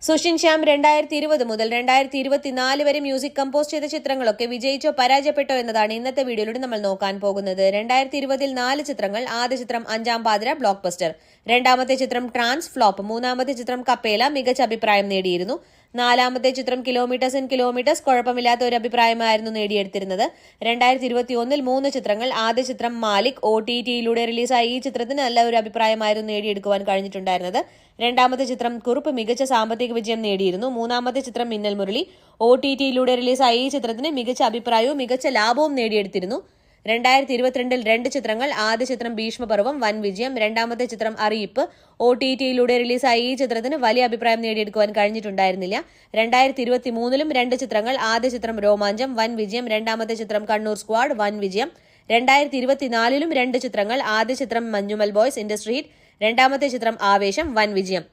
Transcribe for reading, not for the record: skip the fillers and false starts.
സുഷിൻ ശ്യാം 2020 മുതൽ 2024 വരെ music compose ചെയ്ത ചിത്രങ്ങളൊക്കെ വിജയിച്ചോ പരാജയപ്പെട്ടോ എന്നതാണ് ഇന്നത്തെ വീഡിയോയിലൂടെ നമ്മൾ നോക്കാൻ പോകുന്നത്. 2020-ൽ 4 ചിത്രങ്ങൾ. ആദ്യ ചിത്രം അഞ്ചാം പാതിര ബ്ലോക്ക് ബസ്റ്റർ, രണ്ടാമത്തെ ചിത്രം ട്രാൻസ് ഫ്ലോപ്പ്, മൂന്നാമത്തെ ചിത്രം കപ്പേല മികച്ച അഭിപ്രായം നേടിയിരുന്നു, നാലാമത്തെ ചിത്രം കിലോമീറ്റേഴ്സ് ആൻഡ് കിലോമീറ്റേഴ്സ് കുഴപ്പമില്ലാത്ത ഒരു അഭിപ്രായമായിരുന്നു നേടിയെടുത്തിരുന്നത്. 2021-ൽ 3 ചിത്രങ്ങൾ. ആദ്യ ചിത്രം മാലിക് OTT-യിലൂടെ റിലീസായ ഈ ചിത്രത്തിന് നല്ല ഒരു അഭിപ്രായമായിരുന്നു നേടിയെടുക്കുവാൻ കഴിഞ്ഞിട്ടുണ്ടായിരുന്നത്. രണ്ടാമത്തെ ചിത്രം കുറുപ്പ് മികച്ച സാമ്പത്തിക വിജയം നേടിയിരുന്നു. മൂന്നാമത്തെ ചിത്രം മിന്നൽ മുരളി OTT-യിലൂടെ റിലീസായ ഈ ചിത്രത്തിന് മികച്ച അഭിപ്രായവും മികച്ച ലാഭവും നേടിയെടുത്തിരുന്നു. 2022-ൽ 2 ചിത്രങ്ങൾ. ആദ്യ ചിത്രം ഭീഷ്മപർവം വൻ വിജയം, രണ്ടാമത്തെ ചിത്രം അറിയിപ്പ് OTT-യിലൂടെ റിലീസായ ഈ ചിത്രത്തിന് വലിയ അഭിപ്രായം നേടിയെടുക്കുവാൻ കഴിഞ്ഞിട്ടുണ്ടായിരുന്നില്ല. 2023-ലും 2 ചിത്രങ്ങൾ. ആദ്യ ചിത്രം രോമാഞ്ചം വൻ വിജയം, രണ്ടാമത്തെ ചിത്രം കണ്ണൂർ സ്ക്വാഡ് വൻ വിജയം. 2024-ലും 2 ചിത്രങ്ങൾ. ആദ്യ ചിത്രം മഞ്ഞുമൽ ബോയ്സ് ഇൻഡസ്ട്രി ഹിറ്റ്, രണ്ടാമത്തെ ചിത്രം ആവേശം വൻ വിജയം.